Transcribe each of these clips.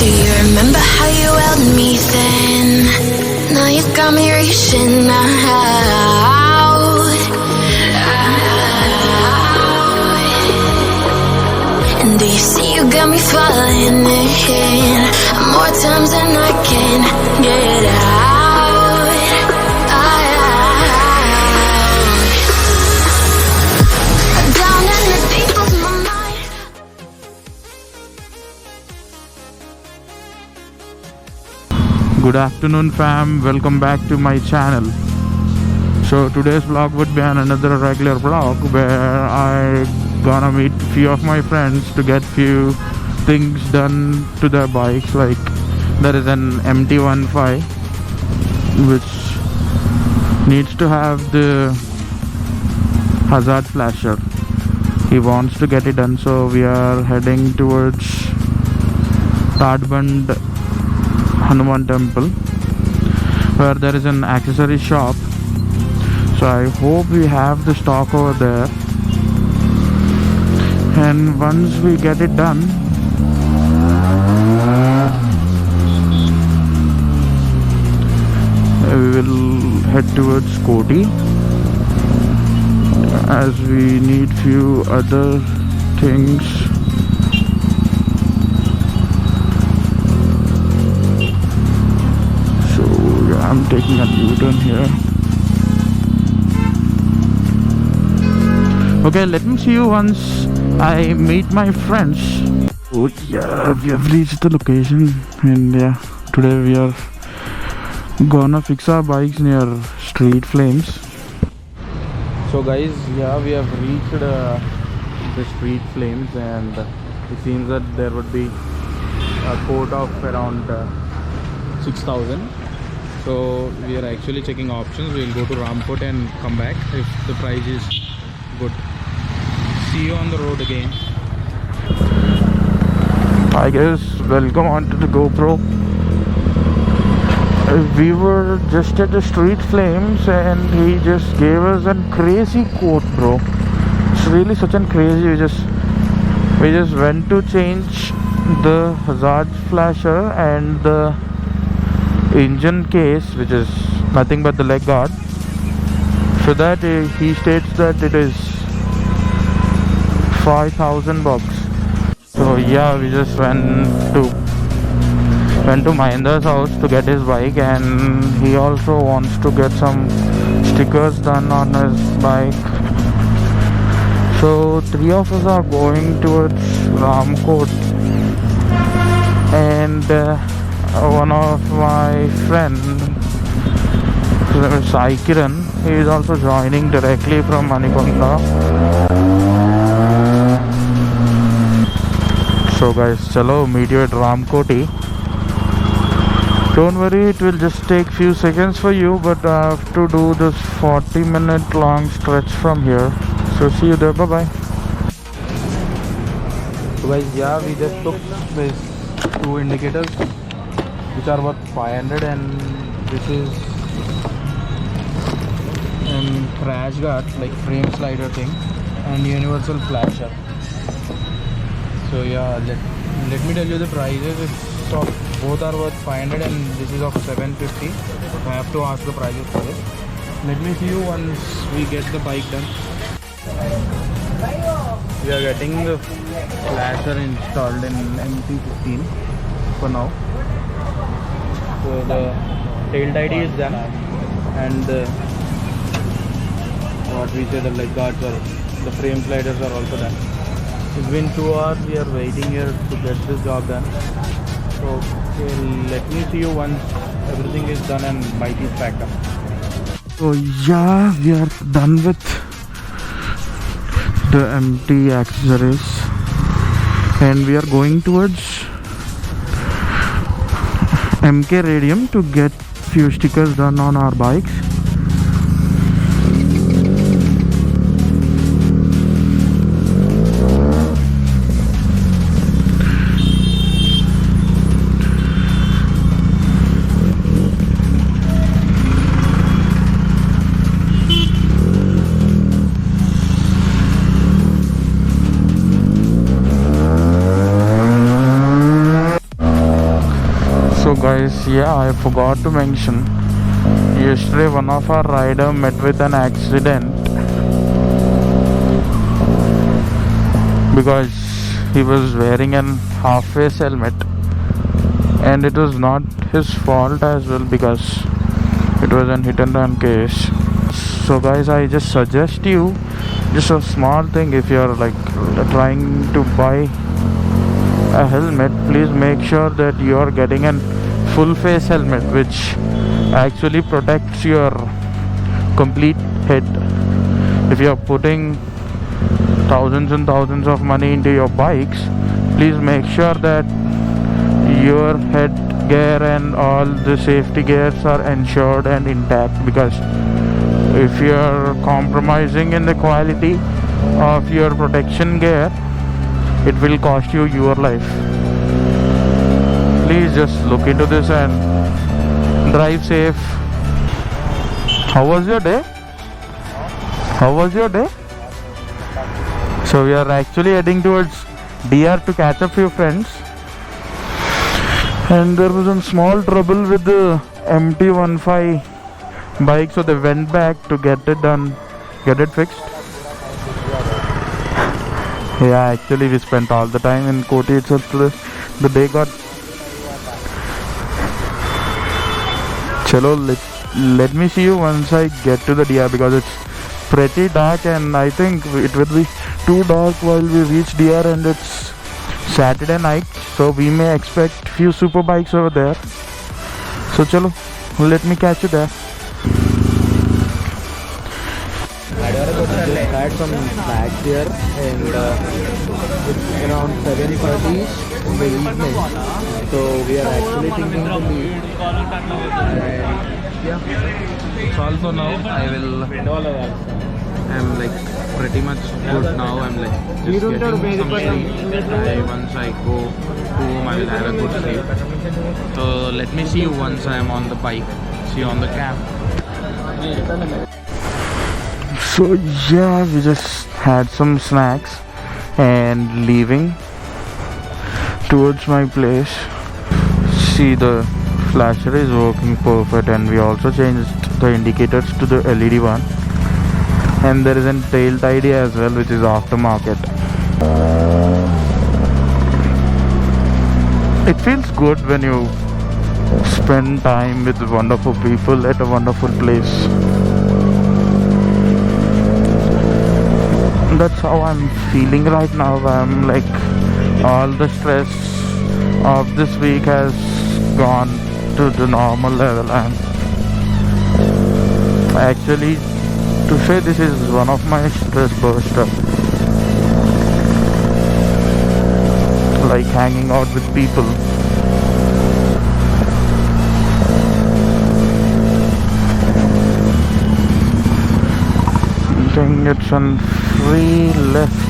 Do you remember how you held me then? Now you got me reaching out. And do you see you got me falling in more times than I can get out. Down in the deep of my mind. Good afternoon fam, welcome back to my channel. So today's vlog would be another regular vlog where I gonna meet few of my friends to get few things done to their bikes. Like there is an MT-15 which needs to have the hazard flasher. He wants to get it done, so we are heading towards Tadband Hanuman temple where there is an accessory shop. So I hope we have the stock over there, and once we get it done, we will head towards Koti, as we need few other things. So yeah, I'm taking a U-turn here. Okay, let me see you once I meet my friends. Oh yeah, we have reached the location, and yeah, today we are gonna fix our bikes near Street Flames. So guys, yeah, we have reached the Street Flames, and it seems that there would be a quote of around 6,000. So we are actually checking options. We will go to Ramkot and come back if the price is good. See you on the road again. Hi guys, welcome onto the GoPro. We were just at the Street Flames and he just gave us a crazy quote, bro. It's really such a crazy. We just went to change the hazard flasher and the engine case, which is nothing but the leg guard. So that he states that it is 5,000 bucks. So yeah, we just went to Mahindra's house to get his bike, and he also wants to get some stickers done on his bike. So three of us are going towards Ramkot, and one of my friends, Sai Kiran, he is also joining directly from Manikonda. So guys, chalo, meet you at Ramkoti. Don't worry, it will just take few seconds for you, but I have to do this 40-minute long stretch from here. So see you there, bye bye. So guys, yeah, we just took these two indicators which are worth 500, and this is crash guard, like frame slider thing, and universal flasher. So yeah, let me tell you the prices. It's of, both are worth 500 and this is of 750. I have to ask the prices for it. Let me see you once we get the bike done. We are getting the flasher installed in MT-15 for now. So the tail tidy is done, and what we say, the leg guards or the frame sliders are also done. It's been 2 hours we are waiting here to get this job done. So okay, let me see you once everything is done and bike is packed up. So yeah, we are done with the MT accessories, and we are going towards MK Radium to get few stickers done on our bikes. guys, yeah, I forgot to mention. Yesterday, one of our rider met with an accident because he was wearing an half-face helmet, and it was not his fault as well because it was an hit-and-run case. So, guys, I just suggest you just a small thing. If you're like trying to buy a helmet, please make sure that you're getting a full face helmet which actually protects your complete head. If you're putting thousands and thousands of money into your bikes, please make sure that your head gear and all the safety gears are ensured and intact, because if you're compromising in the quality of your protection gear, it will cost you your life. Please just look into this and drive safe. How was your day? How was your day? So we are actually heading towards DR to catch up few friends, and there was some small trouble with the MT-15 bike, so they went back to get it done, get it fixed. Yeah, actually we spent all the time in Koti itself today. The day got... Chalo, let me see you once I get to the DR, because it's pretty dark and I think it will be too dark while we reach DR, and it's Saturday night, so we may expect few super bikes over there. So chalo, let me catch you there. Just had some snacks here, and it's around 7:30 in the evening. So we are actually thinking to leave. And yeah, so also now I'm like pretty much good now. I'm like just getting some sleep. Once I go home, I will have a good sleep. So let me see you once I am on the bike. See you on the cab. So yeah, we just had some snacks and leaving towards my place. See, the flasher is working perfect, and we also changed the indicators to the LED one, and there is a tail tidy as well, which is aftermarket. It feels good when you spend time with wonderful people at a wonderful place. That's how I'm feeling right now. I'm like, all the stress of this week has gone to the normal level, and actually, to say this is one of my stress buster, like hanging out with people. I think it's on free left.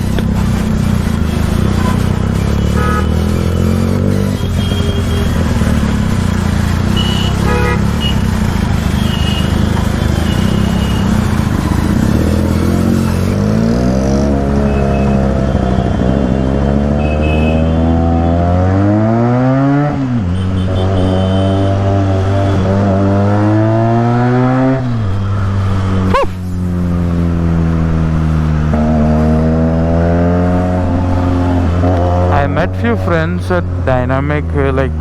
Met few friends at Dynamic, like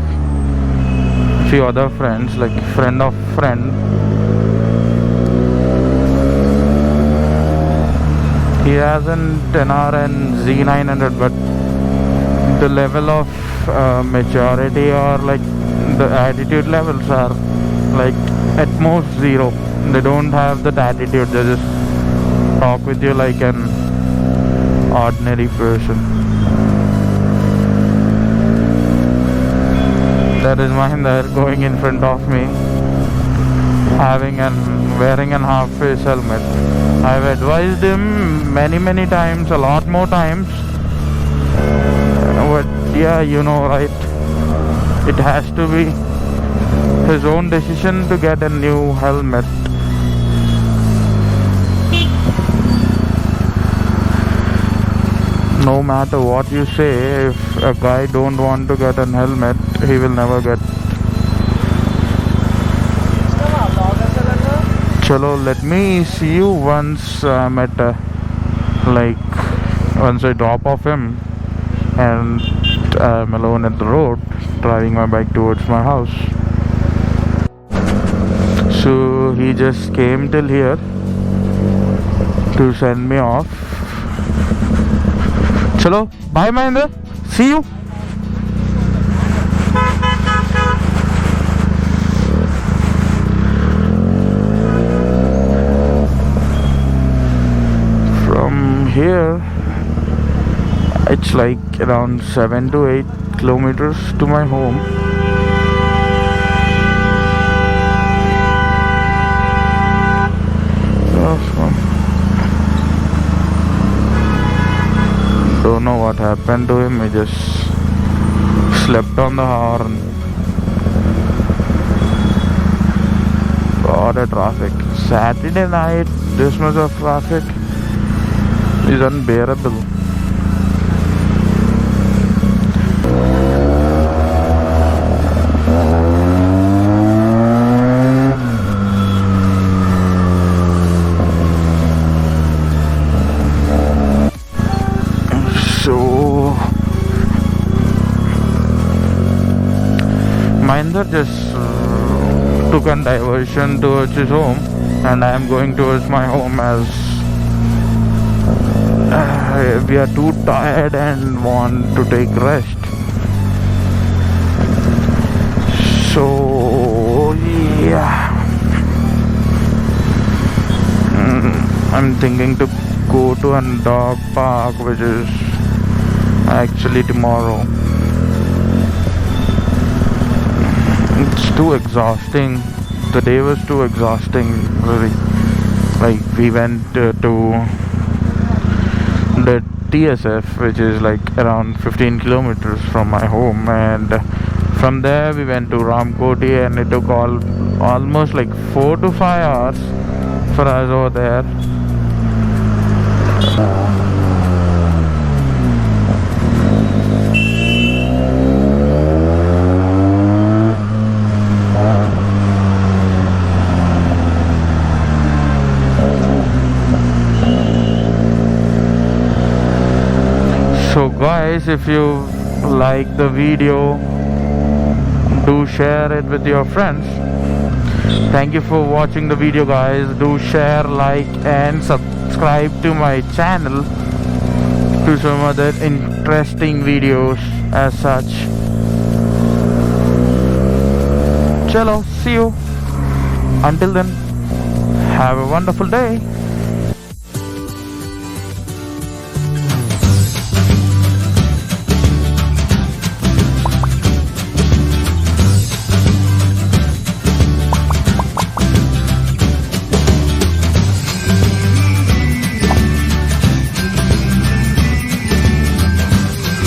few other friends, like friend of friend. He has an 10R and Z900, but the level of maturity or like the attitude levels are like at most 0. They don't have that attitude. They just talk with you like an ordinary person. That is Mahinder going in front of me, wearing an half-face helmet. I've advised him many times, a lot more times. But yeah, you know, right? It has to be his own decision to get a new helmet. No matter what you say, if a guy don't want to get a helmet, he will never get Chalo, let me see you once I'm at once I drop off him and I'm alone at the road driving my bike towards my house. So he just came till here to send me off. Chalo, bye Mahendra, see you. From here it's like around 7 to 8 kilometers to my home. Don't know what happened to him. He just slept on the horn. God, a traffic. Saturday night, this much of traffic is unbearable. So Mahendra just took a diversion towards his home, and I am going towards my home as we are too tired and want to take rest. So yeah, I'm thinking to go to a dog park, which is actually tomorrow. It's too exhausting. The day was too exhausting, really. Like we went to the TSF, which is like around 15 kilometers from my home, and from there we went to Koti, and it took almost like 4 to 5 hours for us over there. So guys, if you like the video, do share it with your friends. Thank you for watching the video, guys. Do share, like and subscribe to my channel to some other interesting videos as such. Chalo, see you. Until then, have a wonderful day.